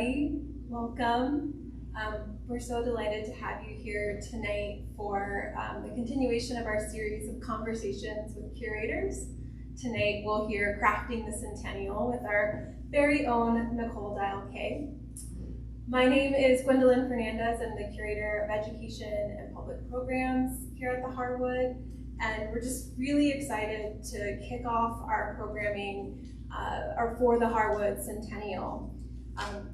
everybody. Welcome. We're so delighted to have you here tonight for the continuation of our series of conversations with curators. Tonight we'll hear Crafting the Centennial with our very own Nicole Dial-Kay. My name is Gwendolyn Fernandez. I'm the Curator of Education and Public Programs here at the Harwood, and we're just really excited to kick off our programming for the Harwood Centennial.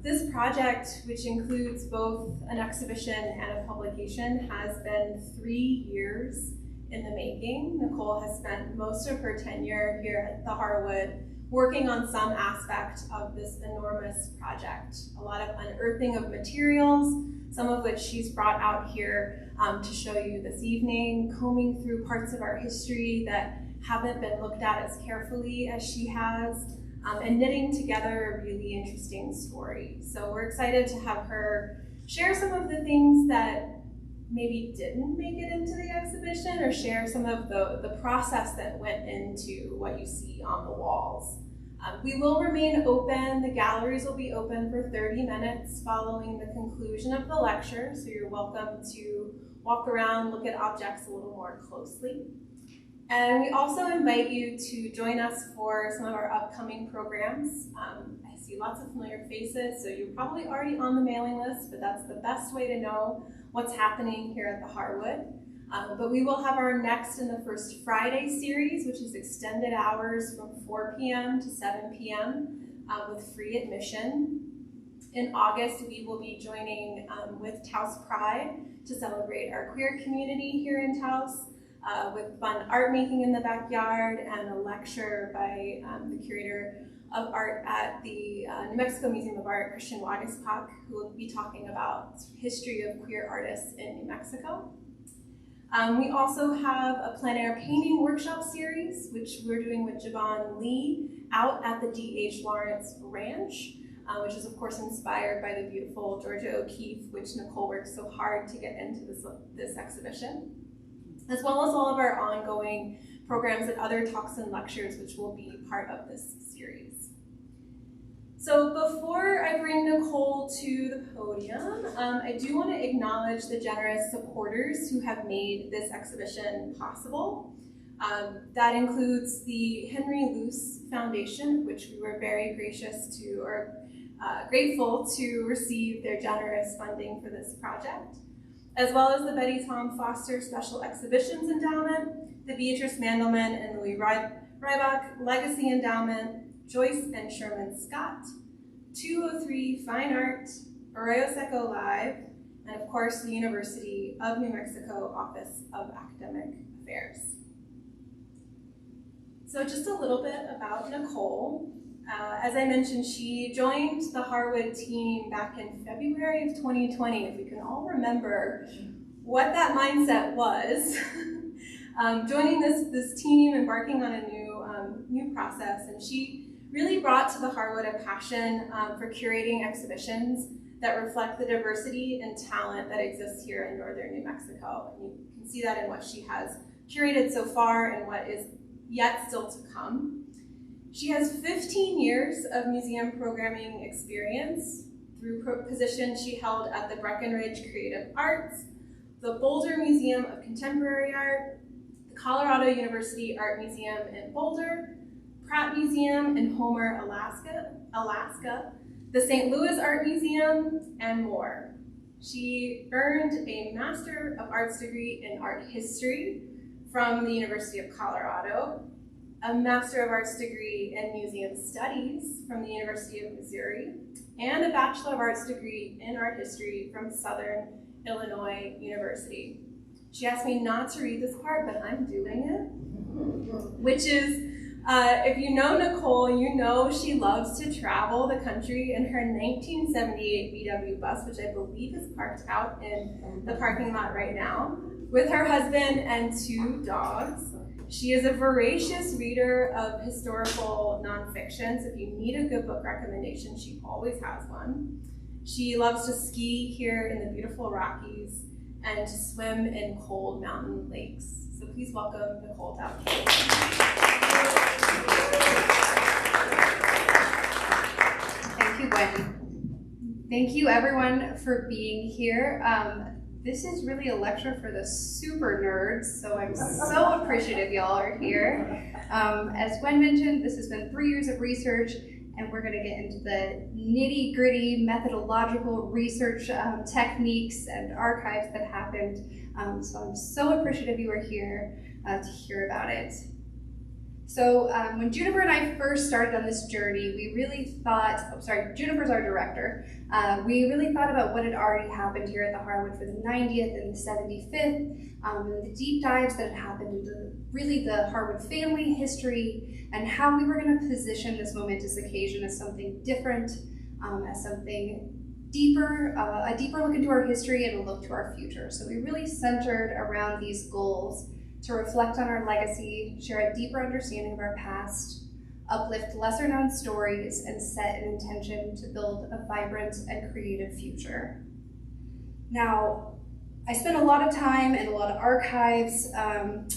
This project, which includes both an exhibition and a publication, has been 3 years in the making. Nicole has spent most of her tenure here at the Harwood working on some aspect of this enormous project. A lot of unearthing of materials, some of which she's brought out here to show you this evening, combing through parts of our history that haven't been looked at as carefully as she has, and knitting together a really interesting story. So we're excited to have her share some of the things that maybe didn't make it into the exhibition, or share some of the process that went into what you see on the walls. We will remain open. The galleries will be open for 30 minutes following the conclusion of the lecture, so you're welcome to walk around, look at objects a little more closely. And we also invite you to join us for some of our upcoming programs. I see lots of familiar faces, so you're probably already on the mailing list, but that's the best way to know what's happening here at the Harwood. But we will have our Next and the First Friday series, which is extended hours from 4 p.m. to 7 p.m. With free admission. In August, we will be joining with Taos Pride to celebrate our queer community here in Taos, with fun art making in the backyard and a lecture by the curator of art at the New Mexico Museum of Art, Christian Wagespak, who will be talking about history of queer artists in New Mexico. We also have a plein air painting workshop series, which we're doing with Javon Lee out at the D.H. Lawrence Ranch, which is of course inspired by the beautiful Georgia O'Keeffe, which Nicole worked so hard to get into this exhibition, as well as all of our ongoing programs and other talks and lectures, which will be part of this series. So before I bring Nicole to the podium, I do want to acknowledge the generous supporters who have made this exhibition possible. That includes the Henry Luce Foundation, which we were very grateful to receive their generous funding for this project, as well as the Betty Tom Foster Special Exhibitions Endowment, the Beatrice Mandelman and Louis Rybach Legacy Endowment, Joyce and Sherman Scott, 203 Fine Art, Arroyo Seco Live, and of course the University of New Mexico Office of Academic Affairs. So just a little bit about Nicole. As I mentioned, she joined the Harwood team back in February of 2020, if we can all remember what that mindset was. Joining this team, embarking on a new process, and she really brought to the Harwood a passion for curating exhibitions that reflect the diversity and talent that exists here in northern New Mexico. And you can see that in what she has curated so far and what is yet still to come. She has 15 years of museum programming experience through positions she held at the Breckenridge Creative Arts, the Boulder Museum of Contemporary Art, the Colorado University Art Museum in Boulder, Pratt Museum in Homer, Alaska, the St. Louis Art Museum, and more. She earned a Master of Arts degree in Art History from the University of Colorado, a Master of Arts degree in Museum Studies from the University of Missouri, and a Bachelor of Arts degree in Art History from Southern Illinois University. She asked me not to read this part, but I'm doing it, which is, if you know Nicole, you know she loves to travel the country in her 1978 VW bus, which I believe is parked out in the parking lot right now, with her husband and 2 dogs. She is a voracious reader of historical nonfiction, so if you need a good book recommendation, she always has one. She loves to ski here in the beautiful Rockies and to swim in cold mountain lakes. So please welcome Nicole Dial-Kay. Thank you, Gwen. Thank you everyone for being here. This is really a lecture for the super nerds, so I'm so appreciative y'all are here. As Gwen mentioned, this has been 3 years of research, and we're gonna get into the nitty-gritty methodological research techniques and archives that happened. So I'm so appreciative you are here to hear about it. So when Juniper and I first started on this journey, we really thought, Juniper's our director, we really thought about what had already happened here at the Harwood for the 90th and the 75th, and the deep dives that had happened into really the Harwood family history, and how we were going to position this momentous occasion as something different, as something deeper, a deeper look into our history and a look to our future. So we really centered around these goals to reflect on our legacy, share a deeper understanding of our past, uplift lesser-known stories, and set an intention to build a vibrant and creative future. Now, I spent a lot of time in a lot of archives,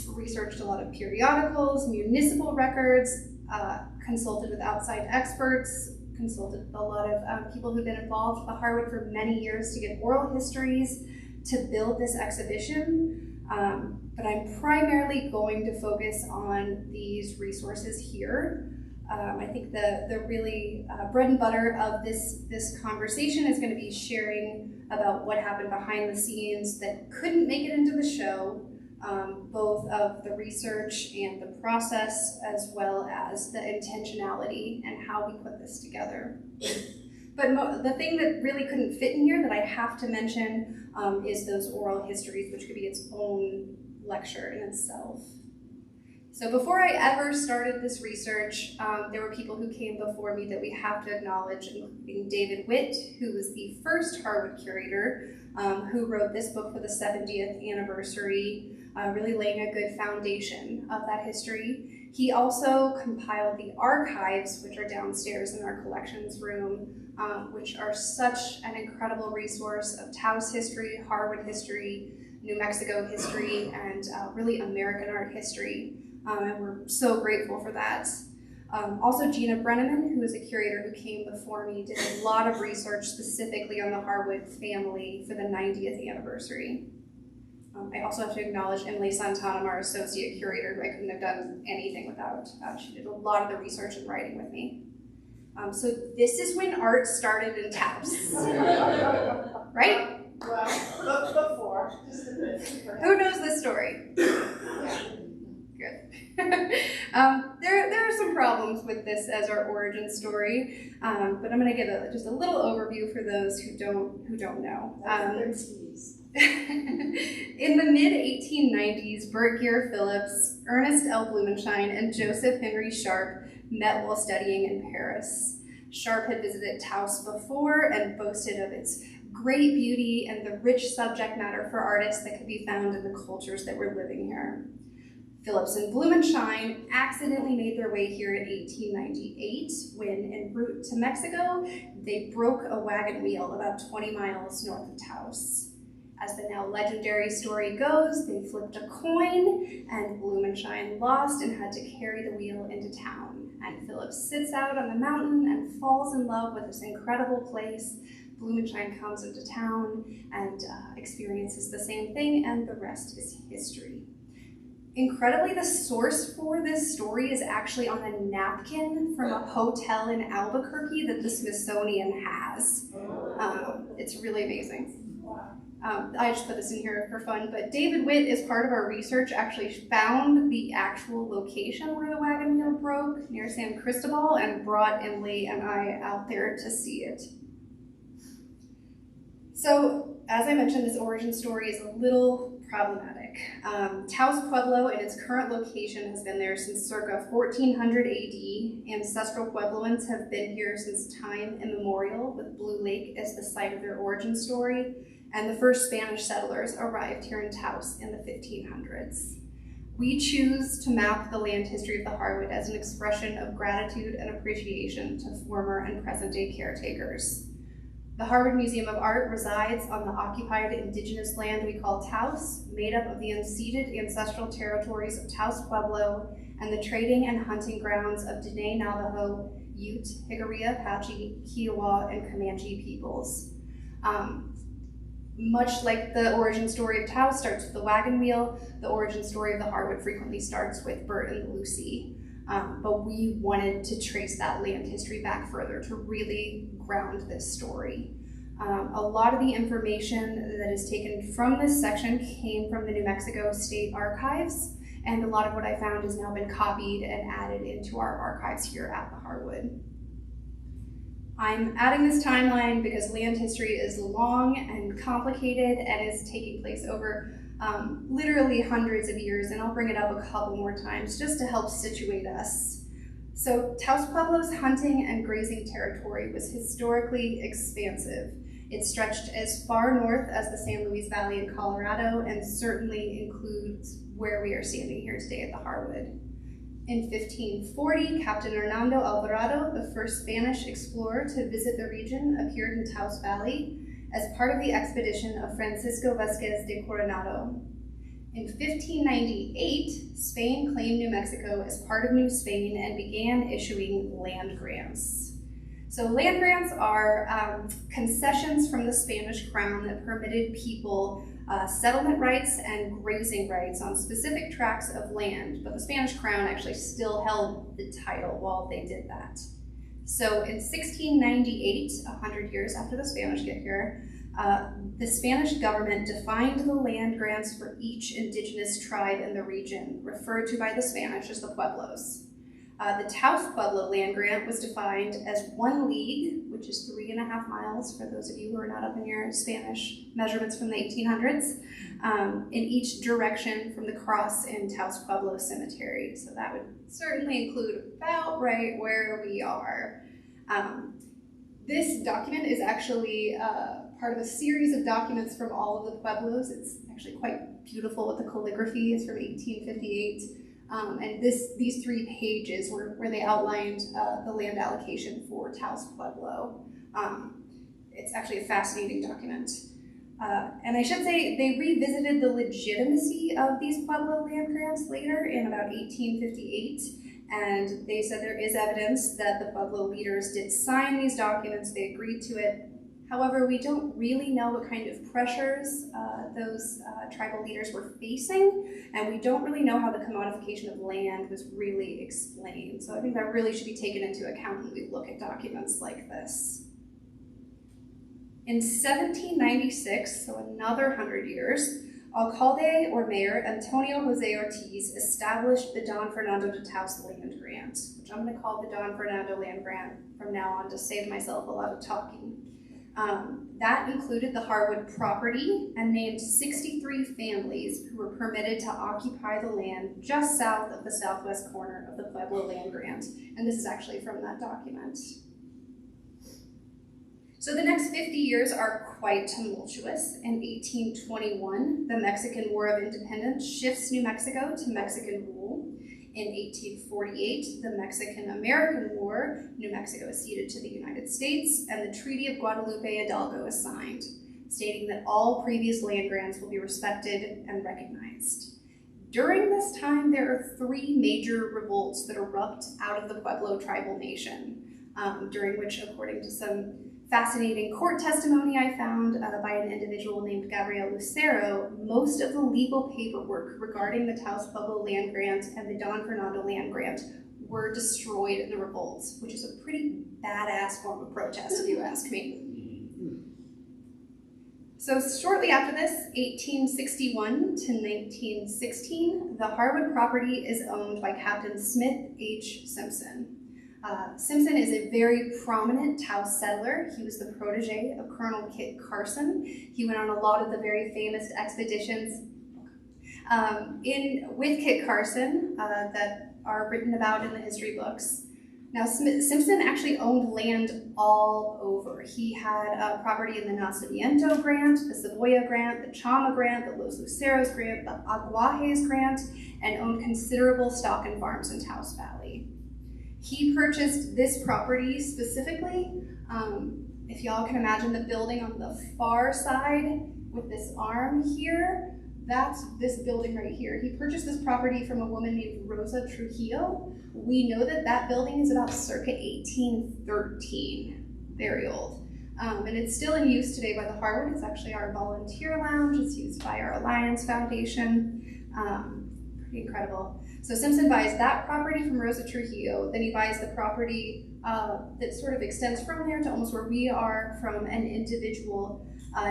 researched a lot of periodicals, municipal records, consulted with outside experts, consulted with a lot of people who've been involved with the Harwood for many years to get oral histories to build this exhibition. But I'm primarily going to focus on these resources here. I think the really bread and butter of this conversation is going to be sharing about what happened behind the scenes that couldn't make it into the show, both of the research and the process, as well as the intentionality and how we put this together. But the thing that really couldn't fit in here that I have to mention is those oral histories, which could be its own lecture in itself. So before I ever started this research, there were people who came before me that we have to acknowledge, including David Witt, who was the first Harwood curator, who wrote this book for the 70th anniversary, really laying a good foundation of that history. He also compiled the archives, which are downstairs in our collections room, which are such an incredible resource of Taos history, Harwood history, New Mexico history, and really American art history. And we're so grateful for that. Also Gina Brenneman, who is a curator who came before me, did a lot of research specifically on the Harwood family for the 90th anniversary. I also have to acknowledge Emily Santanum, our associate curator, who I couldn't have done anything without. She did a lot of the research and writing with me. So this is when art started in Taos, right? Well, before, just a bit. Who knows this story? Good. There are some problems with this as our origin story, but I'm going to give just a little overview for those who don't know. In the mid-1890s, Bert Gear Phillips, Ernest L. Blumenschein, and Joseph Henry Sharp met while studying in Paris. Sharp had visited Taos before and boasted of its great beauty and the rich subject matter for artists that could be found in the cultures that were living here. Phillips and Blumenschein accidentally made their way here in 1898 when, en route to Mexico, they broke a wagon wheel about 20 miles north of Taos. As the now legendary story goes, they flipped a coin and Blumenschein lost and had to carry the wheel into town. And Phillips sits out on the mountain and falls in love with this incredible place. Blumenschein comes into town and experiences the same thing, and the rest is history. Incredibly, the source for this story is actually on a napkin from a hotel in Albuquerque that the Smithsonian has. It's really amazing. I just put this in here for fun, but David Witt, as part of our research, actually found the actual location where the wagon wheel broke near San Cristobal and brought Emily and I out there to see it. So, as I mentioned, this origin story is a little problematic. Taos Pueblo in its current location has been there since circa 1400 AD. Ancestral Puebloans have been here since time immemorial, with Blue Lake as the site of their origin story, and the first Spanish settlers arrived here in Taos in the 1500s. We choose to map the land history of the Harwood as an expression of gratitude and appreciation to former and present-day caretakers. The Harwood Museum of Art resides on the occupied indigenous land we call Taos, made up of the unceded ancestral territories of Taos Pueblo and the trading and hunting grounds of Diné Navajo, Ute, Hickory, Apache, Kiowa, and Comanche peoples. Much like the origin story of Taos starts with the wagon wheel, the origin story of the Harwood frequently starts with Bert and Lucy. But we wanted to trace that land history back further to really ground this story. A lot of the information that is taken from this section came from the New Mexico State Archives, and a lot of what I found has now been copied and added into our archives here at the Harwood. I'm adding this timeline because land history is long and complicated and is taking place over literally hundreds of years, and I'll bring it up a couple more times just to help situate us. So Taos Pueblo's hunting and grazing territory was historically expansive. It stretched as far north as the San Luis Valley in Colorado and certainly includes where we are standing here today at the Harwood. In 1540, Captain Hernando Alvarado, the first Spanish explorer to visit the region, appeared in Taos Valley as part of the expedition of Francisco Vázquez de Coronado. In 1598, Spain claimed New Mexico as part of New Spain and began issuing land grants. So land grants are concessions from the Spanish crown that permitted people settlement rights and grazing rights on specific tracts of land, but the Spanish crown actually still held the title while they did that. So in 1698, 100 years after the Spanish get here, the Spanish government defined the land grants for each indigenous tribe in the region, referred to by the Spanish as the Pueblos. The Taos Pueblo land grant was defined as 1 league, which is 3.5 miles for those of you who are not up in your Spanish measurements from the 1800s, in each direction from the cross in Taos Pueblo Cemetery. So that would certainly include about right where we are. This document is actually part of a series of documents from all of the Pueblos. It's actually quite beautiful with the calligraphy. It's from 1858. And these 3 pages where they outlined the land allocation for Taos Pueblo. It's actually a fascinating document. And I should say they revisited the legitimacy of these Pueblo land grants later in about 1858. And they said there is evidence that the Pueblo leaders did sign these documents, they agreed to it. However, we don't really know what kind of pressures those tribal leaders were facing, and we don't really know how the commodification of land was really explained. So I think that really should be taken into account when we look at documents like this. In 1796, so another 100 years, alcalde or mayor Antonio Jose Ortiz established the Don Fernando de Taos land grant, which I'm going to call the Don Fernando land grant from now on to save myself a lot of talking. That included the Harwood property and named 63 families who were permitted to occupy the land just south of the southwest corner of the Pueblo land grant. And this is actually from that document. So the next 50 years are quite tumultuous. In 1821, the Mexican War of Independence shifts New Mexico to Mexican rule. In 1848, the Mexican-American War, New Mexico is ceded to the United States, and the Treaty of Guadalupe Hidalgo is signed, stating that all previous land grants will be respected and recognized. During this time, there are 3 major revolts that erupt out of the Pueblo tribal nation, during which, according to some fascinating court testimony I found by an individual named Gabriel Lucero, most of the legal paperwork regarding the Taos Pueblo land grant and the Don Fernando land grant were destroyed in the revolts, which is a pretty badass form of protest, if you ask me. So shortly after this, 1861 to 1916, the Harwood property is owned by Captain Smith H. Simpson. Simpson is a very prominent Taos settler. He was the protege of Colonel Kit Carson. He went on a lot of the very famous expeditions with Kit Carson that are written about in the history books. Now, Simpson actually owned land all over. He had property in the Nacimiento Grant, the Savoya Grant, the Chama Grant, the Los Luceros Grant, the Aguajes Grant, and owned considerable stock and farms in Taos Valley. He purchased this property specifically. If y'all can imagine the building on the far side with this arm here, that's this building right here. He purchased this property from a woman named Rosa Trujillo. We know that that building is about circa 1813, very old. And it's still in use today by the Harwood. It's actually our volunteer lounge. It's used by our Alliance Foundation. Pretty incredible. So Simpson buys that property from Rosa Trujillo. Then he buys the property that sort of extends from there to almost where we are from an individual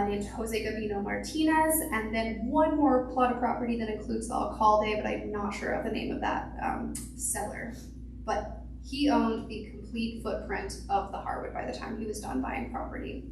named Jose Gavino Martinez. And then one more plot of property that includes the Alcalde, but I'm not sure of the name of that seller. But he owned the complete footprint of the Harwood by the time he was done buying property.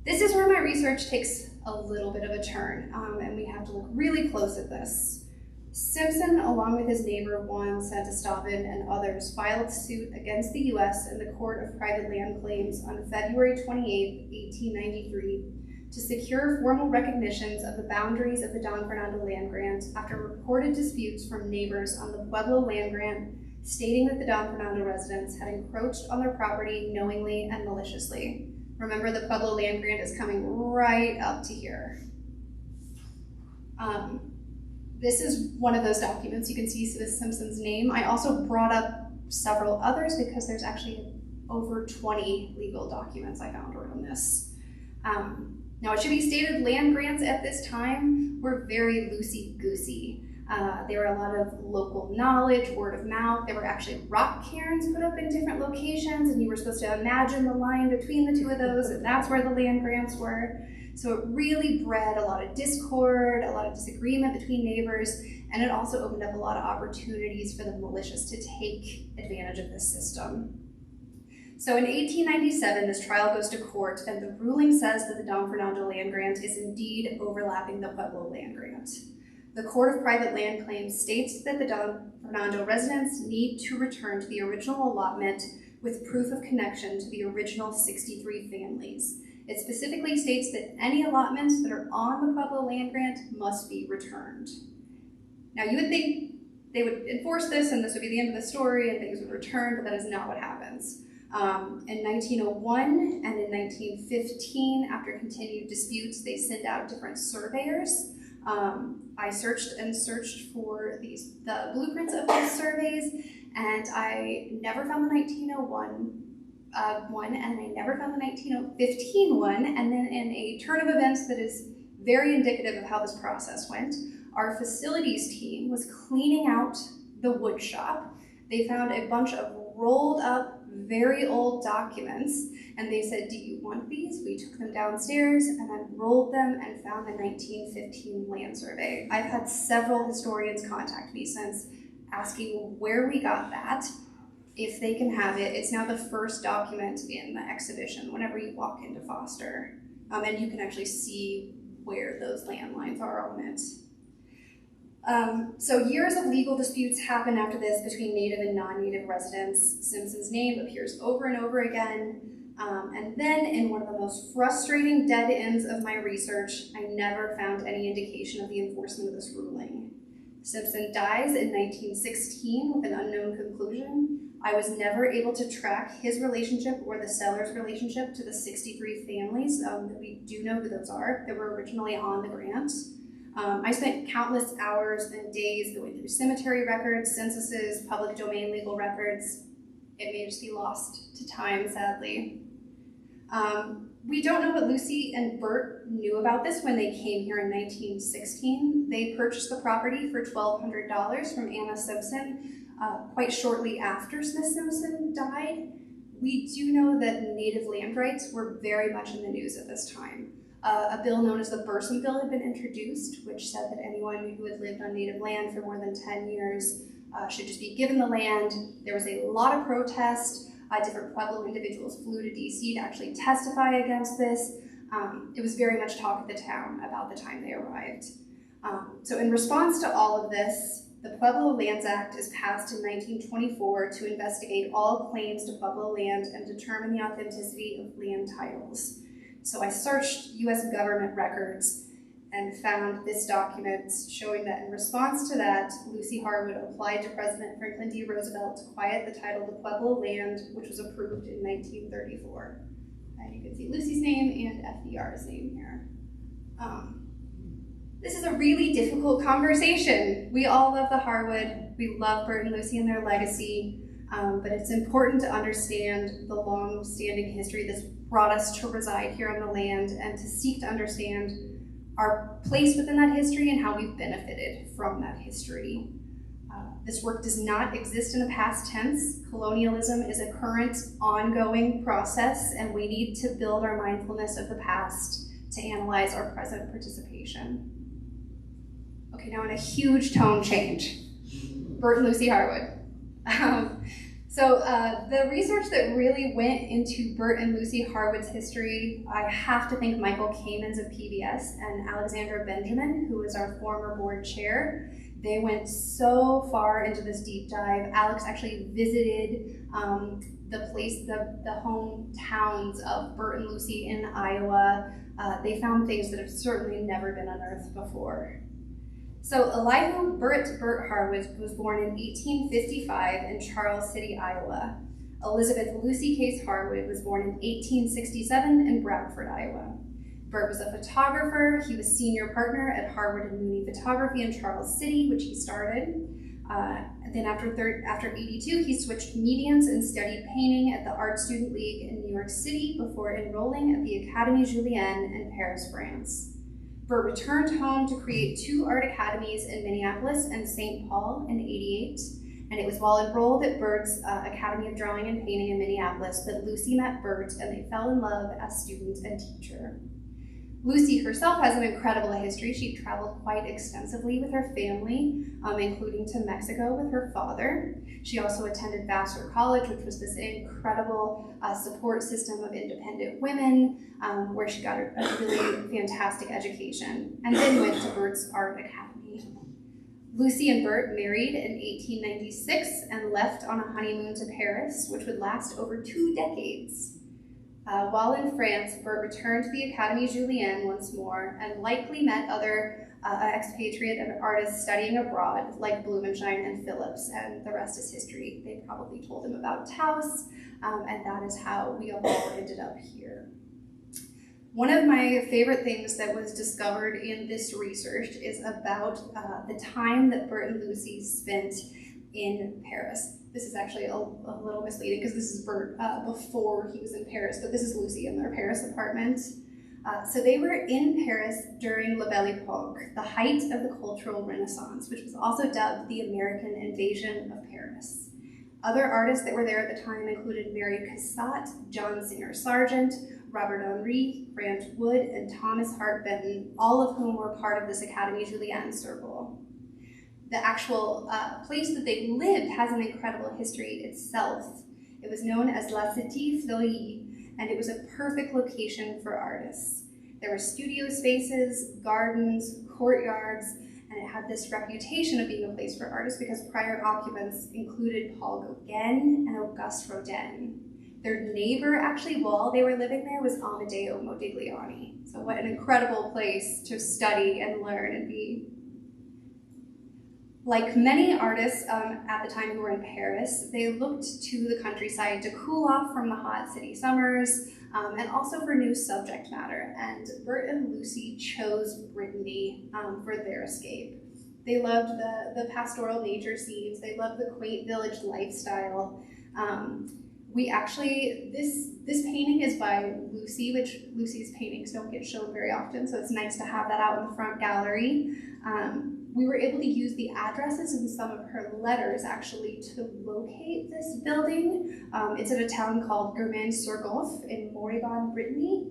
This is where my research takes a little bit of a turn, and we have to look really close at this. Simpson, along with his neighbor Juan Santisteban and others, filed suit against the U.S. in the Court of Private Land Claims on February 28, 1893, to secure formal recognitions of the boundaries of the Don Fernando land grant after reported disputes from neighbors on the Pueblo land grant, stating that the Don Fernando residents had encroached on their property knowingly and maliciously. Remember, the Pueblo land grant is coming right up to here. This is one of those documents. You can see Simpson's name. I also brought up several others because there's actually over 20 legal documents I found around this. Now, it should be stated, land grants at this time were very loosey-goosey. There were a lot of local knowledge, word of mouth. There were actually rock cairns put up in different locations, and you were supposed to imagine the line between the two of those, and that's where the land grants were. So it really bred a lot of discord, a lot of disagreement between neighbors, and it also opened up a lot of opportunities for the malicious to take advantage of this system. So in 1897, this trial goes to court, and the ruling says that the Don Fernando land grant is indeed overlapping the Pueblo land grant. The Court of Private Land Claims states that the Don Fernando residents need to return to the original allotment with proof of connection to the original 63 families. It specifically states that any allotments that are on the Pueblo land grant must be returned. Now, you would think they would enforce this and this would be the end of the story and things would return, but that is not what happens. In 1901 and in 1915, after continued disputes, they sent out different surveyors. I searched for the blueprints of these surveys, and I never found the 1901 one, and I never found the 1915 one. And then in a turn of events that is very indicative of how this process went, our facilities team was cleaning out the wood shop. They found a bunch of rolled up, very old documents, and they said, "Do you want these?" We took them downstairs and I rolled them and found the 1915 land survey. I've had several historians contact me since asking where we got that, if they can have it. It's now the first document in the exhibition whenever you walk into Foster, and you can actually see where those landlines are on it. So years of legal disputes happen after this between native and non-native residents. Simpson's name appears over and over again. And then in one of the most frustrating dead ends of my research, I never found any indication of the enforcement of this ruling. Simpson dies in 1916 with an unknown conclusion. I was never able to track his relationship or the seller's relationship to the 63 families that we do know who those are that were originally on the grant. I spent countless hours and days going through cemetery records, censuses, public domain legal records. It may just be lost to time, sadly. We don't know what Lucy and Bert knew about this when they came here in 1916. They purchased the property for $1,200 from Anna Simpson quite shortly after Smith Simpson died. We do know that native land rights were very much in the news at this time. A bill known as the Burson Bill had been introduced, which said that anyone who had lived on native land for more than 10 years should just be given the land. There was a lot of protest. Different Pueblo individuals flew to DC to actually testify against this. It was very much talk of the town about the time they arrived. So in response to all of this, the Pueblo Lands Act is passed in 1924 to investigate all claims to Pueblo land and determine the authenticity of land titles. So I searched US government records and found this document showing that in response to that, Lucy Harwood applied to President Franklin D. Roosevelt to quiet the title to Pueblo land, which was approved in 1934. And you can see Lucy's name and FDR's name here. This is a really difficult conversation. We all love the Harwood. We love Bert and Lucy and their legacy, but it's important to understand the long-standing history that's brought us to reside here on the land and to seek to understand our place within that history and how we've benefited from that history. This work does not exist in the past tense. Colonialism is a current, ongoing process, and we need to build our mindfulness of the past to analyze our present participation. Okay, now in a huge tone change, Bert and Lucy Harwood. The research that really went into Bert and Lucy Harwood's history, I have to thank Michael Kamens of PBS and Alexandra Benjamin, who was our former board chair. They went so far into this deep dive. Alex actually visited the hometowns of Bert and Lucy in Iowa. They found things that have certainly never been unearthed before. So Elihu Bert Harwood was born in 1855 in Charles City, Iowa. Elizabeth Lucy Case Harwood was born in 1867 in Bradford, Iowa. Bert was a photographer. He was senior partner at Harwood and Mooney Photography in Charles City, which he started. Then after 82, he switched mediums and studied painting at the Art Student League in New York City before enrolling at the Académie Julienne in Paris, France. Bert returned home to create 2 art academies in Minneapolis and St. Paul in 88. And it was while enrolled at Bert's Academy of Drawing and Painting in Minneapolis that Lucy met Bert and they fell in love as student and teacher. Lucy herself has an incredible history. She traveled quite extensively with her family, including to Mexico with her father. She also attended Vassar College, which was this incredible support system of independent women, where she got a really fantastic education, and then went to Bert's Art Academy. Lucy and Bert married in 1896 and left on a honeymoon to Paris, which would last over 2 decades. While in France, Bert returned to the Académie Julienne once more and likely met other expatriate and artists studying abroad, like Blumenschein and Phillips, and the rest is history. They probably told him about Taos, and that is how we all ended up here. One of my favorite things that was discovered in this research is about the time that Bert and Lucy spent in Paris. This is actually a little misleading because this is Bert before he was in Paris, but this is Lucy in their Paris apartment. So they were in Paris during La Belle Époque, the height of the cultural renaissance, which was also dubbed the American invasion of Paris. Other artists that were there at the time included Mary Cassatt, John Singer Sargent, Robert Henri, Grant Wood, and Thomas Hart Benton, all of whom were part of this Académie Julienne circle. The actual place that they lived has an incredible history itself. It was known as La Cité Fleurie, and it was a perfect location for artists. There were studio spaces, gardens, courtyards, and it had this reputation of being a place for artists because prior occupants included Paul Gauguin and Auguste Rodin. Their neighbor, actually, while they were living there, was Amedeo Modigliani. So what an incredible place to study and learn and be. Like many artists at the time who were in Paris, they looked to the countryside to cool off from the hot city summers and also for new subject matter. And Bert and Lucy chose Brittany for their escape. They loved the pastoral nature scenes. They loved the quaint village lifestyle. This painting is by Lucy, which Lucy's paintings don't get shown very often, so it's nice to have that out in the front gallery. We were able to use the addresses in some of her letters actually to locate this building. It's at a town called Germain-sur-Golfe in Moribond, Brittany.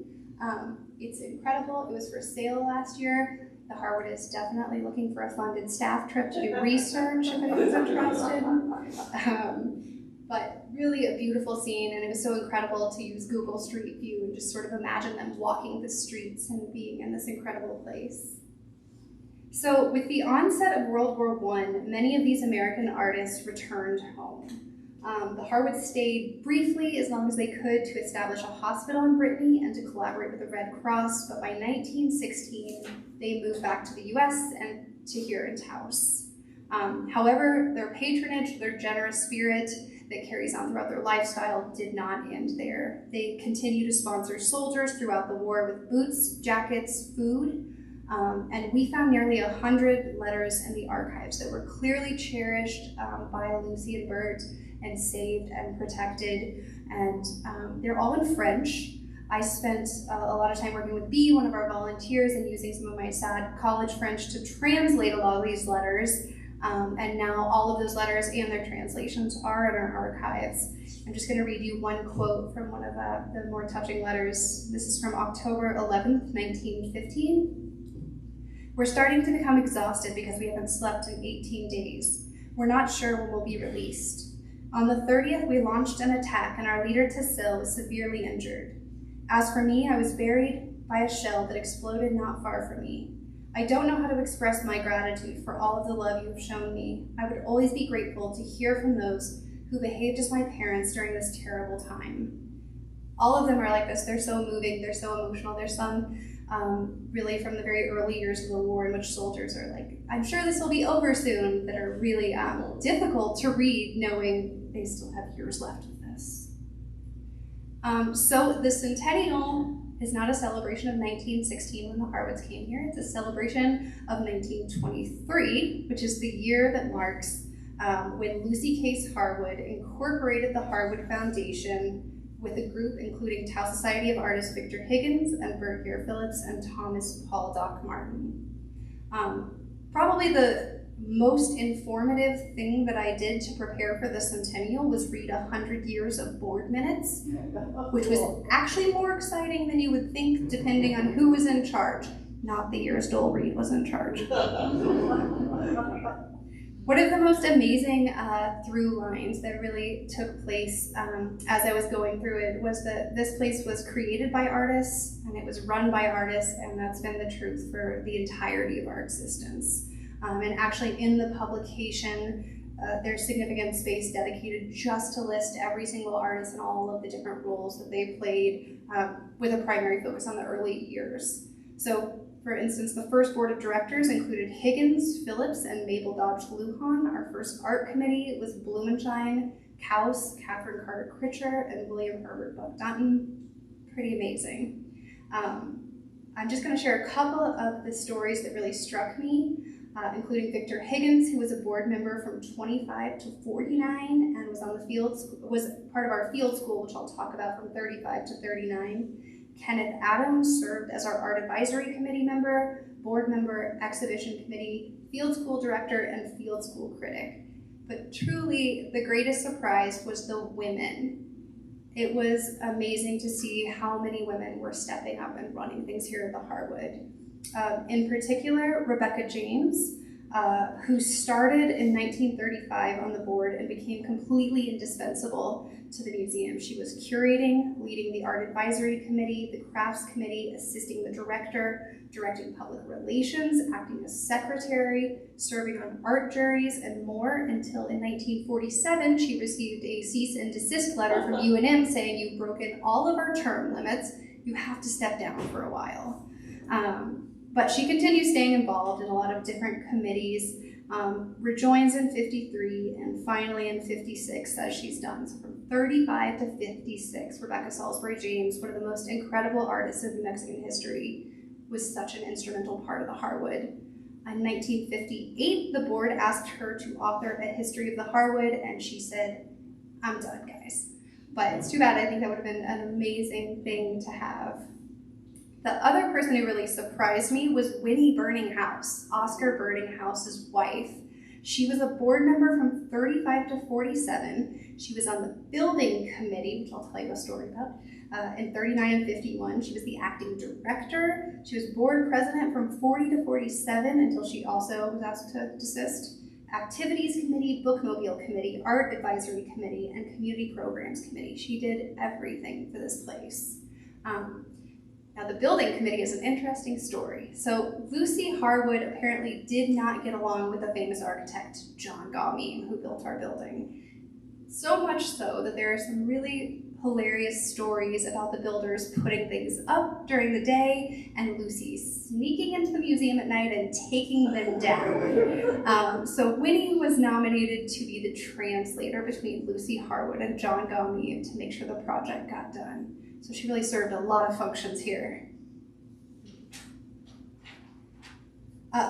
It's incredible. It was for sale last year. The Harwood is definitely looking for a funded staff trip to do research if anyone's interested. But really a beautiful scene, and it was so incredible to use Google Street View and just sort of imagine them walking the streets and being in this incredible place. So with the onset of World War I, many of these American artists returned home. The Harwoods stayed briefly as long as they could to establish a hospital in Brittany and to collaborate with the Red Cross, but by 1916, they moved back to the US and to here in Taos. However, their patronage, their generous spirit that carries on throughout their lifestyle did not end there. They continue to sponsor soldiers throughout the war with boots, jackets, food. And we found nearly 100 letters in the archives that were clearly cherished by Lucy and Bert and saved and protected. And they're all in French. I spent a lot of time working with Bee, one of our volunteers, and using some of my sad college French to translate a lot of these letters. And now all of those letters and their translations are in our archives. I'm just going to read you one quote from one of the more touching letters. This is from October 11th, 1915. "We're starting to become exhausted because we haven't slept in 18 days. We're not sure when we'll be released. On the 30th, we launched an attack and our leader Tassil was severely injured. As for me, I was buried by a shell that exploded not far from me. I don't know how to express my gratitude for all of the love you have shown me. I would always be grateful to hear from those who behaved as my parents during this terrible time." All of them are like this. They're so moving, they're so emotional. There's some really from the very early years of the war in which soldiers are like, "I'm sure this will be over soon," that are really difficult to read knowing they still have years left of this. So the Centennial is not a celebration of 1916 when the Harwoods came here. It's a celebration of 1923, which is the year that marks when Lucy Case Harwood incorporated the Harwood Foundation with a group including Tau Society of Artists Victor Higgins and Bert Gear Phillips and Thomas Paul Doc Martin. Probably the most informative thing that I did to prepare for the Centennial was read 100 years of board minutes, which was actually more exciting than you would think depending on who was in charge, not the years Dole Reed was in charge. One of the most amazing through lines that really took place as I was going through it was that this place was created by artists and it was run by artists, and that's been the truth for the entirety of our existence. And actually in the publication, there's significant space dedicated just to list every single artist and all of the different roles that they played with a primary focus on the early years. So, for instance, the first board of directors included Higgins, Phillips, and Mabel Dodge Lujan. Our first art committee was Blumenschein, Kaus, Catherine Carter Critcher, and William Herbert Buck Dunton. Pretty amazing. I'm just going to share a couple of the stories that really struck me, including Victor Higgins, who was a board member from 25 to 49 and was on the was part of our field school, which I'll talk about, from 35 to 39. Kenneth Adams served as our art advisory committee member, board member, exhibition committee, field school director, and field school critic. But truly, the greatest surprise was the women. It was amazing to see how many women were stepping up and running things here at the Harwood. In particular, Rebecca James, who started in 1935 on the board and became completely indispensable to the museum. She was curating, leading the art advisory committee, the crafts committee, assisting the director, directing public relations, acting as secretary, serving on art juries, and more, until in 1947 she received a cease and desist letter from UNM saying, "You've broken all of our term limits, you have to step down for a while." But she continues staying involved in a lot of different committees, rejoins in 53, and finally in 56 says she's done. So from 35 to 56, Rebecca Salisbury James, one of the most incredible artists of New Mexican history, was such an instrumental part of the Harwood. In 1958, the board asked her to author a history of the Harwood, and she said, "I'm done, guys." But it's too bad. I think that would have been an amazing thing to have. The other person who really surprised me was Winnie Burninghouse, Oscar Burninghaus's wife. She was a board member from 35 to 47. She was on the building committee, which I'll tell you a story about, in 39 and 51. She was the acting director. She was board president from 40 to 47 until she also was asked to desist. Activities committee, bookmobile committee, art advisory committee, and community programs committee. She did everything for this place. Now, the building committee is an interesting story. So Lucy Harwood apparently did not get along with the famous architect John Gaumine, who built our building. So much so that there are some really hilarious stories about the builders putting things up during the day and Lucy sneaking into the museum at night and taking them down. So Winnie was nominated to be the translator between Lucy Harwood and John Gaumine to make sure the project got done. So she really served a lot of functions here.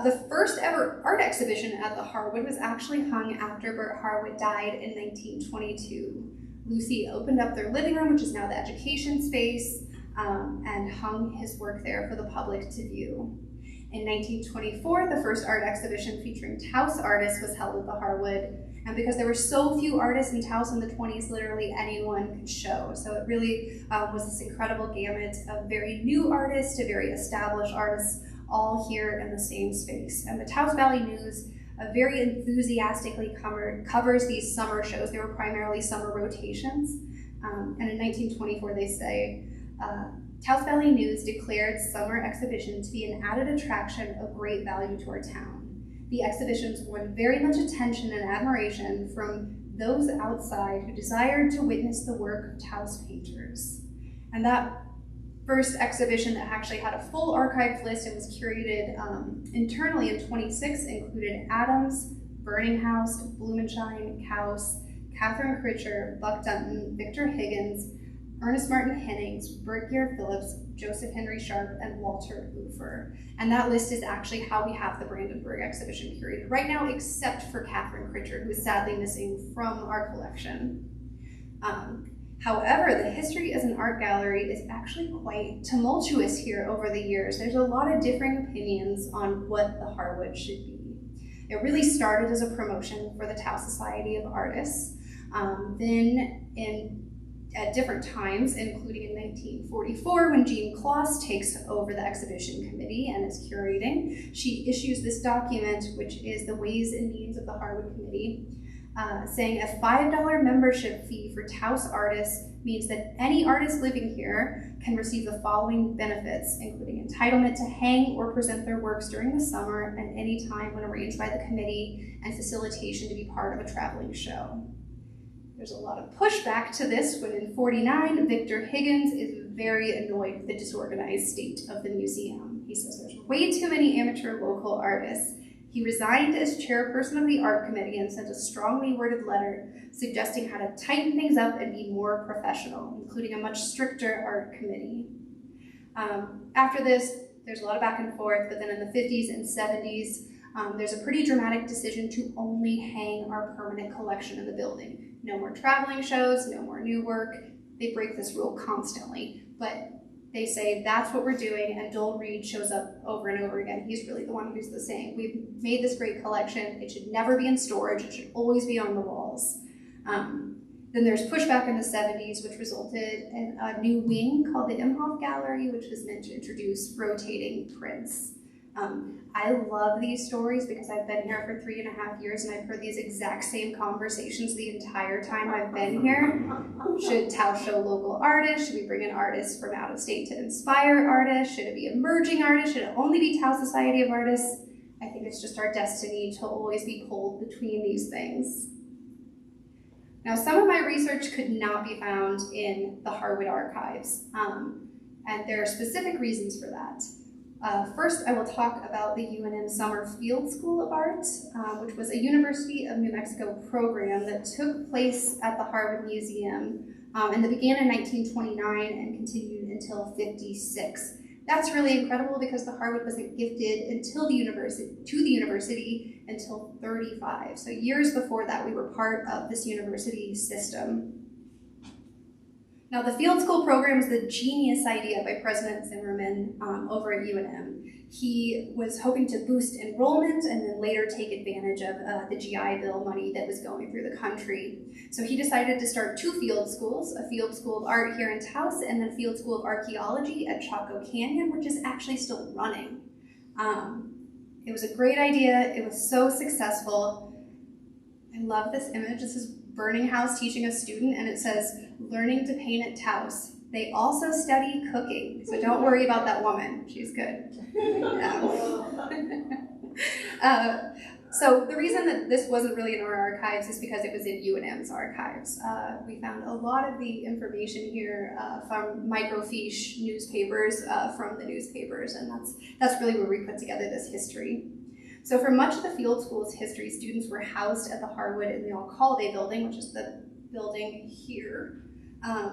The first ever art exhibition at the Harwood was actually hung after Bert Harwood died in 1922. Lucy opened up their living room, which is now the education space, and hung his work there for the public to view. In 1924, the first art exhibition featuring Taos artists was held at the Harwood, and because there were so few artists in Taos in the 20s, literally anyone could show. So it really was this incredible gamut of very new artists to very established artists, all here in the same space. And the Taos Valley News very enthusiastically covers these summer shows. They were primarily summer rotations. And in 1924, they say, Taos Valley News declared summer exhibition to be an added attraction of great value to our town. The exhibitions won very much attention and admiration from those outside who desired to witness the work of Taos painters. And that first exhibition that actually had a full archive list and was curated internally in 26 included Adams, Burning House, Blumenschein, Kaus, Catherine Critcher, Buck Dunton, Victor Higgins, Ernest Martin Hennings, Bert Gear Phillips, Joseph Henry Sharp, and Walter Ufer. And that list is actually how we have the Brandenburg exhibition curated right now, except for Catherine Critcher, who is sadly missing from our collection. However, the history as an art gallery is actually quite tumultuous here over the years. There's a lot of differing opinions on what the Harwood should be. It really started as a promotion for the Taos Society of Artists. At different times, including in 1944 when Jean Kloss takes over the exhibition committee and is curating, she issues this document, which is the Ways and Means of the Harwood Committee, saying a $5 membership fee for Taos artists means that any artist living here can receive the following benefits, including entitlement to hang or present their works during the summer and any time when arranged by the committee, and facilitation to be part of a traveling show. There's a lot of pushback to this when in '49, Victor Higgins is very annoyed with the disorganized state of the museum. He says there's way too many amateur local artists. He resigned as chairperson of the art committee and sent a strongly worded letter suggesting how to tighten things up and be more professional, including a much stricter art committee. After this, there's a lot of back and forth, but then in the 50s and 70s, there's a pretty dramatic decision to only hang our permanent collection in the building. No more traveling shows, no more new work. They break this rule constantly, but they say that's what we're doing, and Dole Reed shows up over and over again. He's really the one who's the saying, we've made this great collection, it should never be in storage, it should always be on the walls. Then there's pushback in the 70s, which resulted in a new wing called the Imhoff Gallery, which was meant to introduce rotating prints. I love these stories because I've been here for 3.5 years and I've heard these exact same conversations the entire time I've been here. Should Taos show local artists? Should we bring in artists from out of state to inspire artists? Should it be emerging artists? Should it only be Taos Society of Artists? I think it's just our destiny to always be pulled between these things. Now, some of my research could not be found in the Harwood archives, and there are specific reasons for that. First, I will talk about the UNM Summer Field School of Art, which was a University of New Mexico program that took place at the Harwood Museum and that began in 1929 and continued until '56. That's really incredible because the Harwood wasn't gifted to the university until '35. So years before that, we were part of this university system. Now, the field school program was the genius idea by President Zimmerman over at UNM. He was hoping to boost enrollment and then later take advantage of the GI Bill money that was going through the country. So he decided to start 2 field schools, a field school of art here in Taos and then a field school of archaeology at Chaco Canyon, which is actually still running. It was a great idea. It was so successful. I love this image. This is Burning House teaching a student, and it says, learning to paint at Taos. They also study cooking, so don't worry about that woman. She's good. So the reason that this wasn't really in our archives is because it was in UNM's archives. We found a lot of the information here from microfiche newspapers from the newspapers, and that's really where we put together this history. So for much of the field school's history, students were housed at the Harwood in the Alcalde building, which is the building here.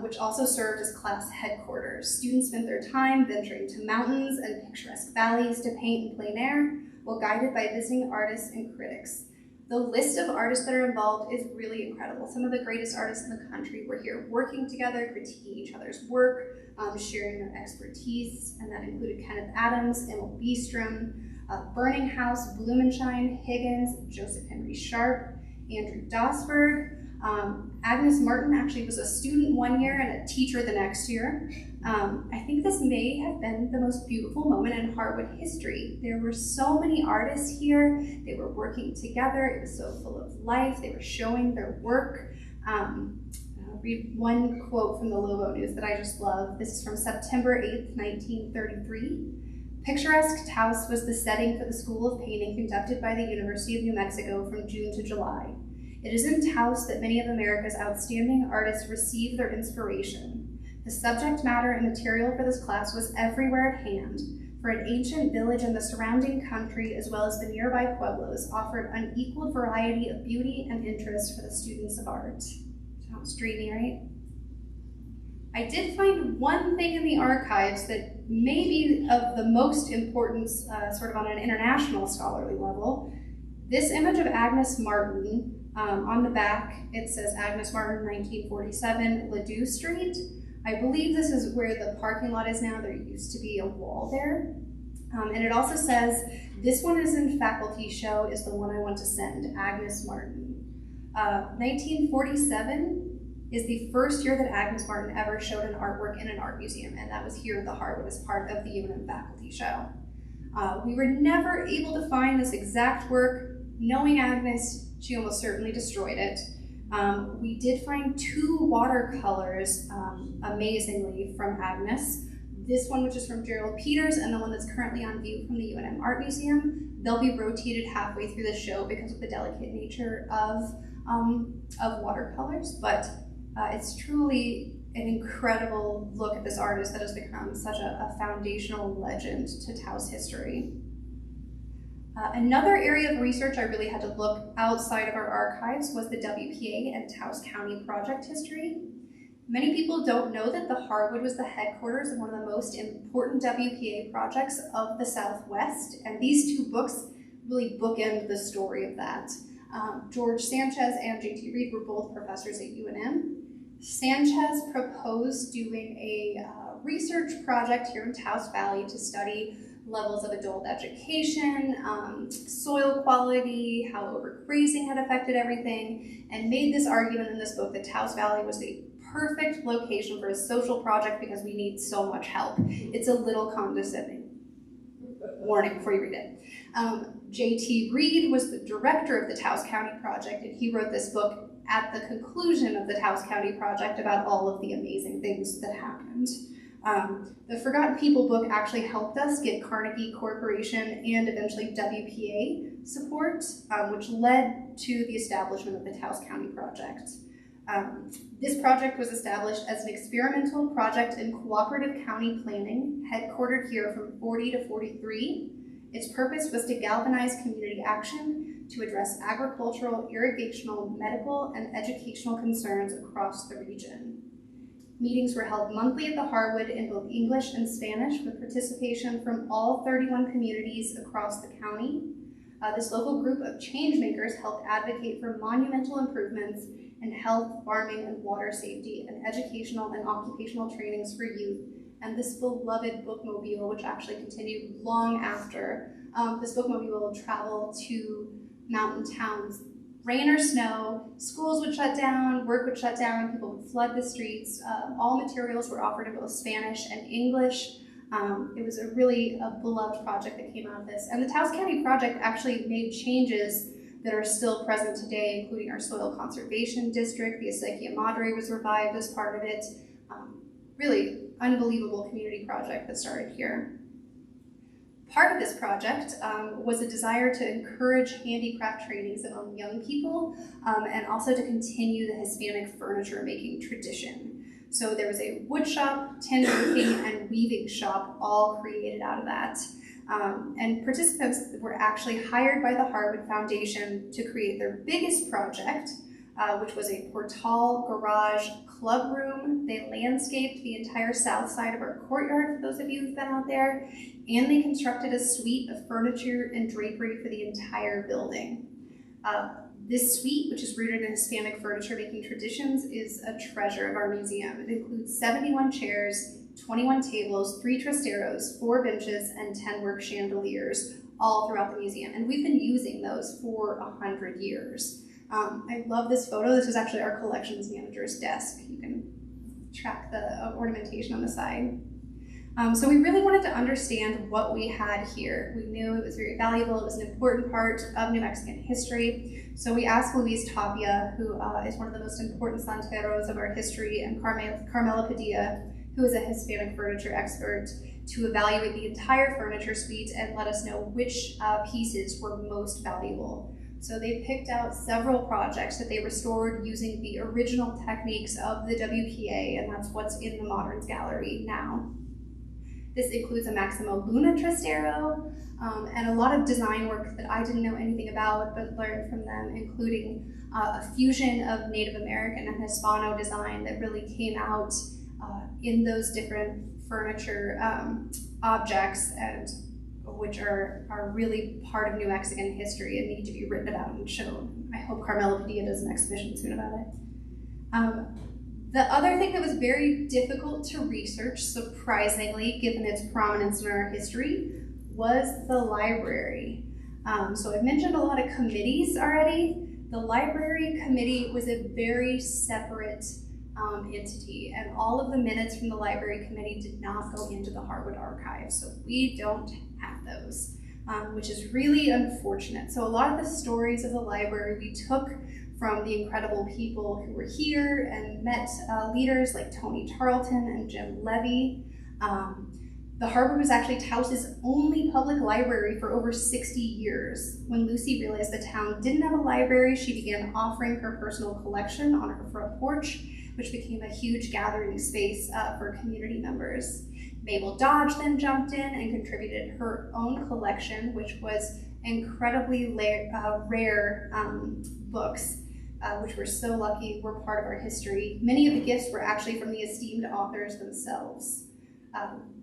which also served as class headquarters. Students spent their time venturing to mountains and picturesque valleys to paint in plein air, while guided by visiting artists and critics. The list of artists that are involved is really incredible. Some of the greatest artists in the country were here working together, critiquing each other's work, sharing their expertise, and that included Kenneth Adams, Emil Beestrom, Burning House, Blumenschein, Higgins, Joseph Henry Sharp, Andrew Dosberg. Agnes Martin actually was a student one year and a teacher the next year. I think this may have been the most beautiful moment in Harwood history. There were so many artists here. They were working together. It was so full of life. They were showing their work. I'll read one quote from the Lobo News that I just love. This is from September 8th, 1933. Picturesque Taos was the setting for the School of Painting conducted by the University of New Mexico from June to July. It is in Taos that many of America's outstanding artists received their inspiration. The subject matter and material for this class was everywhere at hand, for an ancient village and the surrounding country, as well as the nearby pueblos, offered unequaled variety of beauty and interest for the students of art. Sounds dreamy, right? I did find one thing in the archives that may be of the most importance, sort of on an international scholarly level. This image of Agnes Martin, on the back, it says Agnes Martin, 1947, Ladue Street. I believe this is where the parking lot is now. There used to be a wall there. And it also says, this one is in faculty show, is the one I want to send, Agnes Martin. 1947 is the first year that Agnes Martin ever showed an artwork in an art museum, and that was here at the Harwood as part of the UNM faculty show. We were never able to find this exact work. Knowing Agnes, she almost certainly destroyed it. We did find 2 watercolors, amazingly, from Agnes. This one, which is from Gerald Peters, and the one that's currently on view from the UNM Art Museum. They'll be rotated halfway through the show because of the delicate nature of watercolors, but it's truly an incredible look at this artist that has become such a foundational legend to Taos history. Another area of research I really had to look outside of our archives was the WPA and Taos County project history. Many people don't know that the Harwood was the headquarters of one of the most important WPA projects of the Southwest, and these 2 books really bookend the story of that. George Sanchez and J.T. Reed were both professors at UNM. Sanchez proposed doing a research project here in Taos Valley to study levels of adult education, soil quality, how overgrazing had affected everything, and made this argument in this book that Taos Valley was the perfect location for a social project because we need so much help. It's a little condescending. Warning before you read it. J.T. Reed was the director of the Taos County project, and he wrote this book at the conclusion of the Taos County project about all of the amazing things that happened. The Forgotten People book actually helped us get Carnegie Corporation and eventually WPA support, which led to the establishment of the Taos County project. This project was established as an experimental project in cooperative county planning, headquartered here from 40 to 43. Its purpose was to galvanize community action to address agricultural, irrigational, medical, and educational concerns across the region. Meetings were held monthly at the Harwood in both English and Spanish, with participation from all 31 communities across the county. This local group of changemakers helped advocate for monumental improvements in health, farming, and water safety, and educational and occupational trainings for youth, and this beloved bookmobile, which actually continued long after. This bookmobile would travel to mountain towns. Rain or snow, schools would shut down, work would shut down, people would flood the streets. All materials were offered in both Spanish and English. It was a really beloved project that came out of this. And the Taos County project actually made changes that are still present today, including our soil conservation district. The Acequia Madre was revived as part of it. Really unbelievable community project that started here. Part of this project was a desire to encourage handicraft trainings among young people and also to continue the Hispanic furniture making tradition. So there was a wood shop, tin making, and weaving shop all created out of that. And participants were actually hired by the Harwood Foundation to create their biggest project, which was a portal, garage, club room. They landscaped the entire south side of our courtyard, for those of you who've been out there, and they constructed a suite of furniture and drapery for the entire building. This suite, which is rooted in Hispanic furniture-making traditions, is a treasure of our museum. It includes 71 chairs, 21 tables, 3 trasteros, 4 benches, and 10 work chandeliers, all throughout the museum. And we've been using those for 100 years. I love this photo. This is actually our collections manager's desk. You can track the ornamentation on the side. So we really wanted to understand what we had here. We knew it was very valuable. It was an important part of New Mexican history. So we asked Luis Tapia, who is one of the most important santeros of our history, and Carmela Padilla, who is a Hispanic furniture expert, to evaluate the entire furniture suite and let us know which pieces were most valuable. So they picked out several projects that they restored using the original techniques of the WPA, and that's what's in the Moderns Gallery now. This includes a Maximo Luna Trastero and a lot of design work that I didn't know anything about but learned from them, including a fusion of Native American and Hispano design that really came out in those different furniture objects, and which are really part of New Mexican history and need to be written about and shown. I hope Carmela Padilla does an exhibition soon about it. The other thing that was very difficult to research, surprisingly, given its prominence in our history, was the library. So I've mentioned a lot of committees already. The library committee was a very separate entity, and all of the minutes from the library committee did not go into the Harwood Archive, so we don't have those, which is really unfortunate. So a lot of the stories of the library we took from the incredible people who were here and met leaders like Tony Tarleton and Jim Levy. The Harwood was actually Taos's only public library for over 60 years. When Lucy realized the town didn't have a library, she began offering her personal collection on her front porch, which became a huge gathering space for community members. Mabel Dodge then jumped in and contributed her own collection, which was incredibly rare books, which we're so lucky were part of our history. Many of the gifts were actually from the esteemed authors themselves.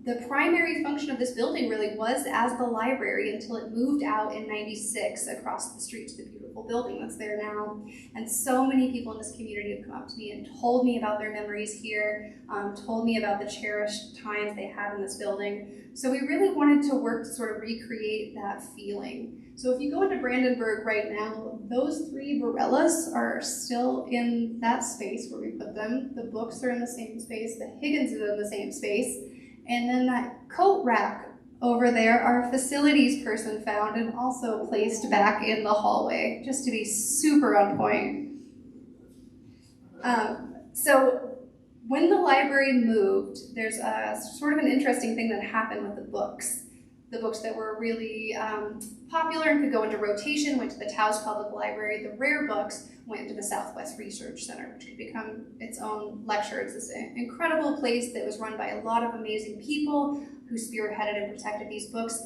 The primary function of this building really was as the library until it moved out in '96 across the street to the beautiful building that's there now. And so many people in this community have come up to me and told me about their memories here, told me about the cherished times they had in this building. So we really wanted to work to sort of recreate that feeling. So if you go into Brandenburg right now, those 3 Varellas are still in that space where we put them. The books are in the same space, the Higgins is in the same space. And then that coat rack over there, our facilities person found and also placed back in the hallway, just to be super on point. So when the library moved, there's a sort of an interesting thing that happened with the books. The books that were really popular and could go into rotation went to the Taos Public Library. The rare books went to the Southwest Research Center, which could become its own lecture. It's this incredible place that was run by a lot of amazing people who spearheaded and protected these books.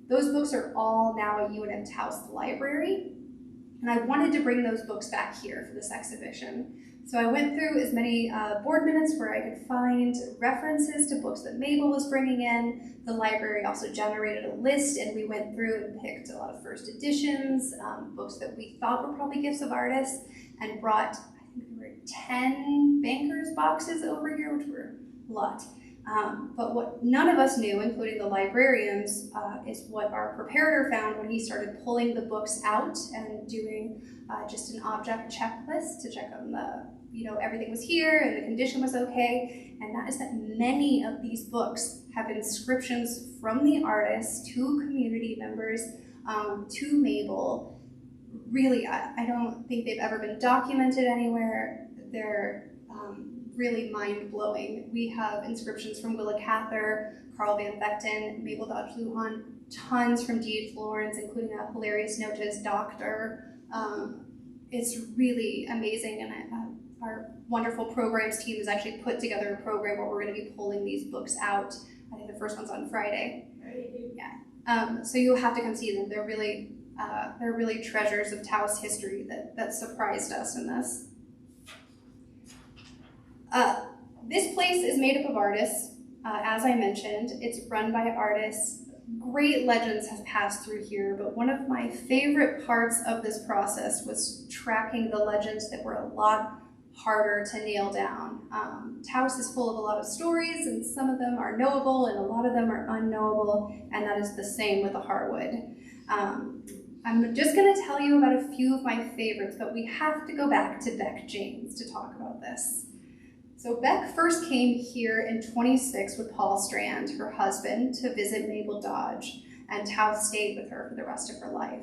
Those books are all now at UNM Taos Library, and I wanted to bring those books back here for this exhibition. So I went through as many board minutes where I could find references to books that Mabel was bringing in. The library also generated a list, and we went through and picked a lot of first editions, books that we thought were probably gifts of artists, and brought, I think there were 10 bankers boxes over here, which were a lot. But what none of us knew, including the librarians, is what our preparator found when he started pulling the books out and doing just an object checklist to check on everything was here and the condition was okay. And that is that many of these books have inscriptions from the artists to community members, to Mabel. Really, I don't think they've ever been documented anywhere. They're really mind-blowing. We have inscriptions from Willa Cather, Carl Van Vechten, Mabel Dodge Lujan, tons from D.H. Lawrence, including a hilarious note to his doctor. It's really amazing, and our wonderful programs team has actually put together a program where we're going to be pulling these books out. I think the first one's on Friday. Yeah. So you'll have to come see them. They're really treasures of Taos history that surprised us in this. This place is made up of artists, as I mentioned. It's run by artists. Great legends have passed through here, but one of my favorite parts of this process was tracking the legends that were a lot harder to nail down. Taos is full of a lot of stories, and some of them are knowable and a lot of them are unknowable, and that is the same with the Harwood. I'm just going to tell you about a few of my favorites, but we have to go back to Beck James to talk about this. So Beck first came here in 26 with Paul Strand, her husband, to visit Mabel Dodge, and Taos stayed with her for the rest of her life.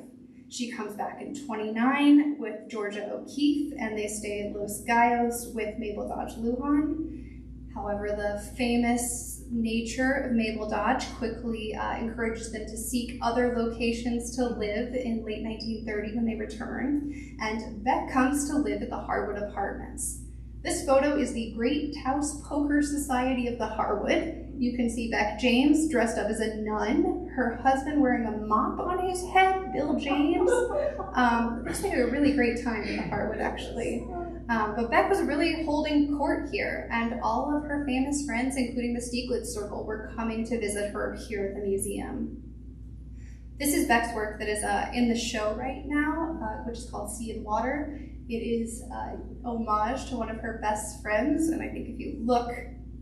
She comes back in 29 with Georgia O'Keeffe, and they stay in Los Gallos with Mabel Dodge Lujan. However, the famous nature of Mabel Dodge quickly encourages them to seek other locations to live in late 1930 when they return, and Beck comes to live at the Harwood Apartments. This photo is the Great Taos Poker Society of the Harwood. You can see Beck James dressed up as a nun, her husband wearing a mop on his head, Bill James. Looks like a really great time at the Harwood, actually. But Beck was really holding court here, and all of her famous friends, including the Stieglitz Circle, were coming to visit her here at the museum. This is Beck's work that is in the show right now, which is called Sea and Water. It is homage to one of her best friends, and I think if you look,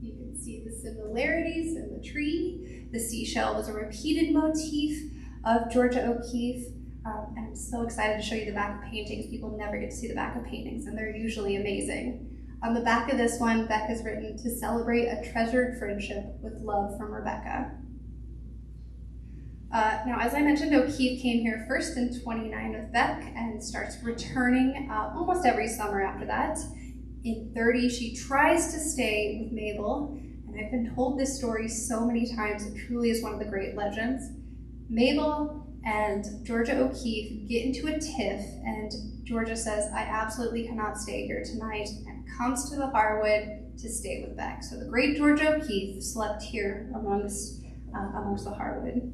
you can see the similarities in the tree. The seashell was a repeated motif of Georgia O'Keeffe, and I'm so excited to show you the back of paintings. People never get to see the back of paintings, and they're usually amazing. On the back of this one, Beck has written, "To celebrate a treasured friendship with love from Rebecca." Now, as I mentioned, O'Keeffe came here first in 29 with Beck and starts returning almost every summer after that. In 30, she tries to stay with Mabel, and I've been told this story so many times, it truly is one of the great legends. Mabel and Georgia O'Keeffe get into a tiff, and Georgia says, "I absolutely cannot stay here tonight," and comes to the Harwood to stay with Beck. So the great Georgia O'Keeffe slept here amongst the Harwood.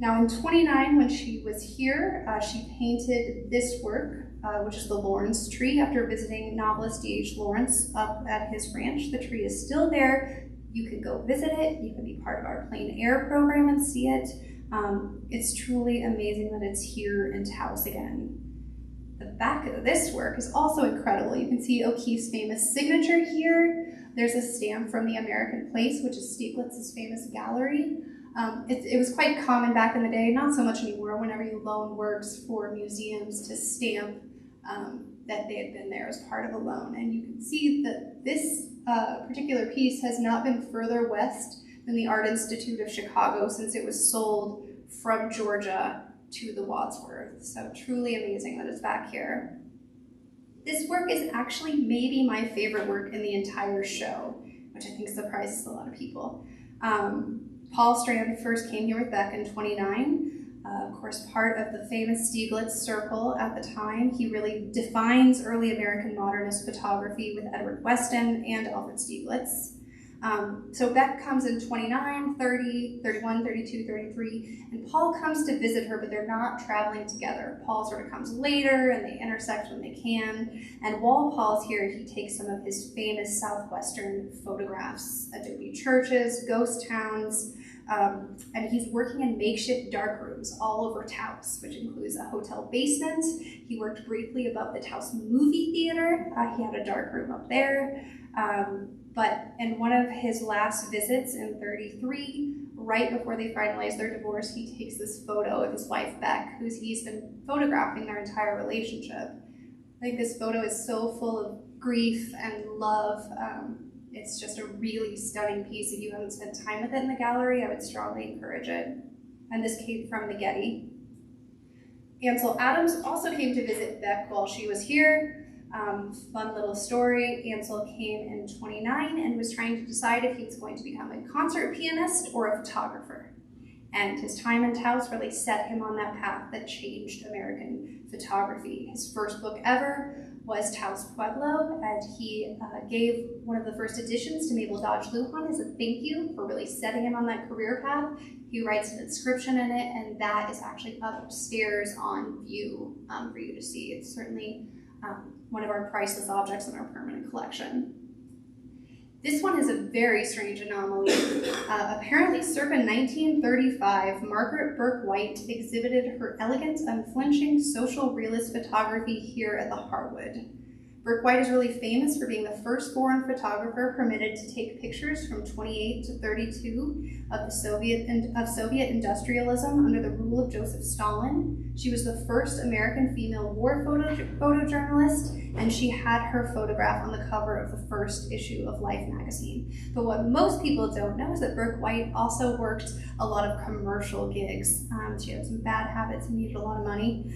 Now in 29, when she was here, she painted this work, which is the Lawrence tree, after visiting novelist D.H. Lawrence up at his ranch. The tree is still there. You can go visit it. You can be part of our Plein Air program and see it. It's truly amazing that it's here in Taos again. The back of this work is also incredible. You can see O'Keeffe's famous signature here. There's a stamp from the American Place, which is Stieglitz's famous gallery. It was quite common back in the day, not so much anymore, whenever you loan works for museums to stamp that they had been there as part of a loan. And you can see that this particular piece has not been further west than the Art Institute of Chicago since it was sold from Georgia to the Wadsworth. So truly amazing that it's back here. This work is actually maybe my favorite work in the entire show, which I think surprises a lot of people. Paul Strand first came here with Beck in 29. Of course, part of the famous Stieglitz Circle at the time. He really defines early American modernist photography with Edward Weston and Alfred Stieglitz. So Beck comes in 29, 30, 31, 32, 33, and Paul comes to visit her, but they're not traveling together. Paul sort of comes later, and they intersect when they can. And while Paul's here, he takes some of his famous Southwestern photographs, adobe churches, ghost towns, and he's working in makeshift darkrooms all over Taos, which includes a hotel basement. He worked briefly above the Taos movie theater. He had a darkroom up there. But in one of his last visits in 33, right before they finalize their divorce, he takes this photo of his wife, Beck, who he's been photographing their entire relationship. I think this photo is so full of grief and love. It's just a really stunning piece. If you haven't spent time with it in the gallery, I would strongly encourage it. And this came from the Getty. Ansel Adams also came to visit Beck while she was here. Fun little story. Ansel came in 29 and was trying to decide if he was going to become a concert pianist or a photographer. And his time in Taos really set him on that path that changed American photography. His first book ever was Taos Pueblo, and he gave one of the first editions to Mabel Dodge Lujan as a thank you for really setting him on that career path. He writes an inscription in it, and that is actually upstairs on view for you to see. It's certainly one of our priceless objects in our permanent collection. This one is a very strange anomaly. Apparently, circa 1935, Margaret Burke White exhibited her elegant, unflinching social realist photography here at the Harwood. Burke White is really famous for being the first foreign photographer permitted to take pictures from 28 to 32 of Soviet industrialism under the rule of Joseph Stalin. She was the first American female war photojournalist, and she had her photograph on the cover of the first issue of Life magazine. But what most people don't know is that Burke White also worked a lot of commercial gigs. She had some bad habits and needed a lot of money.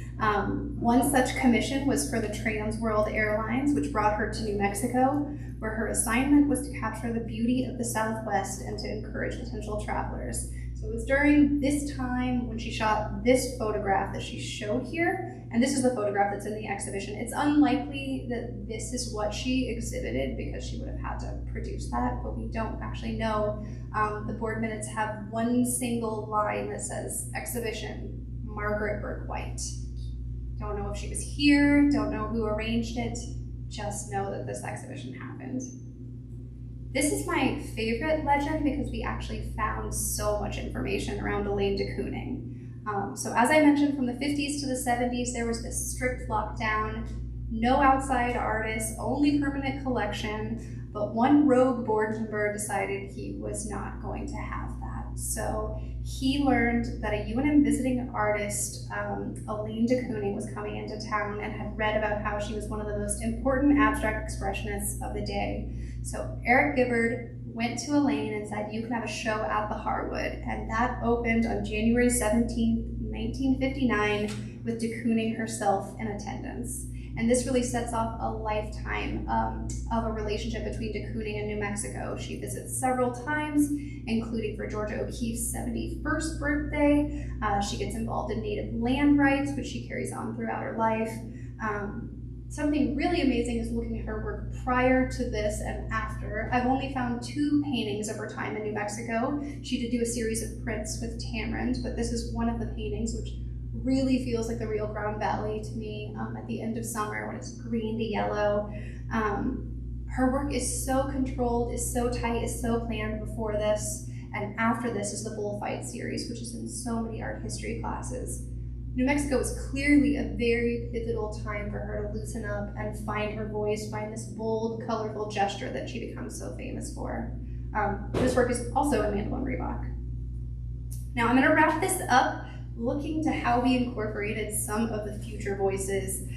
One such commission was for the Trans World Airlines, which brought her to New Mexico, where her assignment was to capture the beauty of the Southwest and to encourage potential travelers. So it was during this time when she shot this photograph that she showed here, and this is the photograph that's in the exhibition. It's unlikely that this is what she exhibited because she would have had to produce that, but we don't actually know. The board minutes have one single line that says, "Exhibition, Margaret Burke White." Don't know if she was here, don't know who arranged it, just know that this exhibition happened. This is my favorite legend because we actually found so much information around Elaine de Kooning. So as I mentioned, from the 50s to the 70s, there was this strict lockdown, no outside artists, only permanent collection, but one rogue board member decided he was not going to have that. So he learned that a UNM visiting artist, Elaine de Kooning, was coming into town and had read about how she was one of the most important abstract expressionists of the day. So Eric Gibbard went to Elaine and said, "You can have a show at the Harwood," and that opened on January 17th, 1959, with de Kooning herself in attendance. And this really sets off a lifetime of a relationship between de Kooning and New Mexico. She visits several times, including for Georgia O'Keeffe's 71st birthday. She gets involved in native land rights, which she carries on throughout her life. Something really amazing is looking at her work prior to this and after. I've only found 2 paintings of her time in New Mexico. She did do a series of prints with Tamarind, but this is one of the paintings, which really feels like the real Ground Valley to me at the end of summer when it's green to yellow. Her work is so controlled, is so tight, is so planned before this, and after this is the Bullfight series, which is in so many art history classes. New Mexico was clearly a very pivotal time for her to loosen up and find her voice, find this bold, colorful gesture that she becomes so famous for. This work is also in Mandel and Reebok. Now I'm gonna wrap this up looking to how we incorporated some of the future voices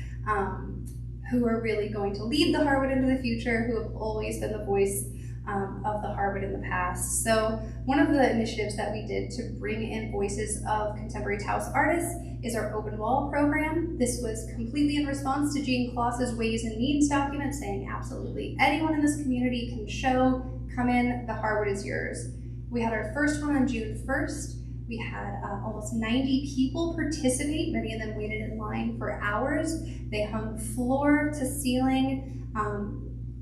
who are really going to lead the Harwood into the future, who have always been the voice of the Harwood in the past. So one of the initiatives that we did to bring in voices of contemporary Taos artists is our Open Wall program. This was completely in response to Jean Kloss's Ways and Needs document saying absolutely anyone in this community can show, come in, the Harwood is yours. We had our first one on June 1st. We had almost 90 people participate. Many of them waited in line for hours. They hung floor to ceiling,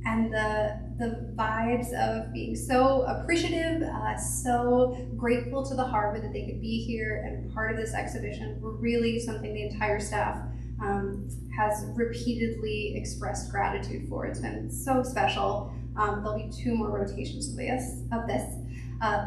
and the vibes of being so appreciative, so grateful to the Harwood that they could be here and part of this exhibition were really something the entire staff has repeatedly expressed gratitude for. It's been so special. There'll be 2 more rotations of this.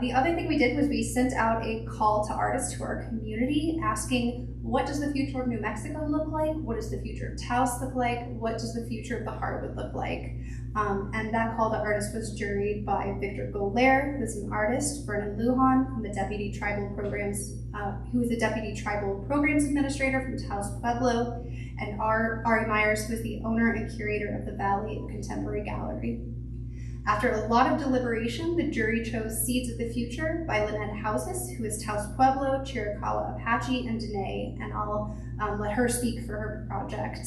The other thing we did was we sent out a call to artists to our community asking, what does the future of New Mexico look like? What does the future of Taos look like? What does the future of the Harwood look like? And that call to artists was juried by Victor Golaire, who's an artist, Vernon Lujan, from the Deputy Tribal Programs, who is the Deputy Tribal Programs Administrator from Taos Pueblo, and Ari Myers, who is the owner and curator of the Valley Contemporary Gallery. After a lot of deliberation, the jury chose Seeds of the Future by Lynette Houses, who is Taos Pueblo, Chiricahua Apache, and Dene, and I'll let her speak for her project.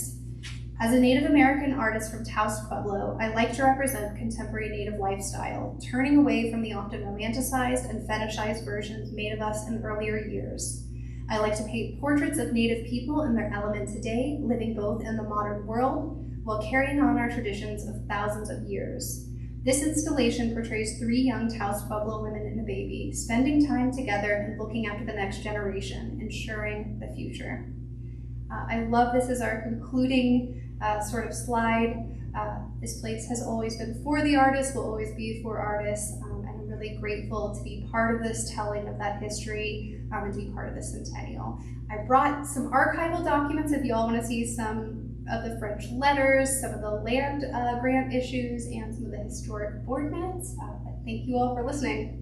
As a Native American artist from Taos Pueblo, I like to represent contemporary Native lifestyle, turning away from the often romanticized and fetishized versions made of us in earlier years. I like to paint portraits of Native people in their element today, living both in the modern world, while carrying on our traditions of thousands of years. This installation portrays 3 young Taos Pueblo women and a baby, spending time together and looking after the next generation, ensuring the future. I love this as our concluding sort of slide. This place has always been for the artists, will always be for artists, and I'm really grateful to be part of this telling of that history and to be part of the Centennial. I brought some archival documents if you all want to see some of the French letters, some of the land grant issues, and some of the historic board minutes. But thank you all for listening.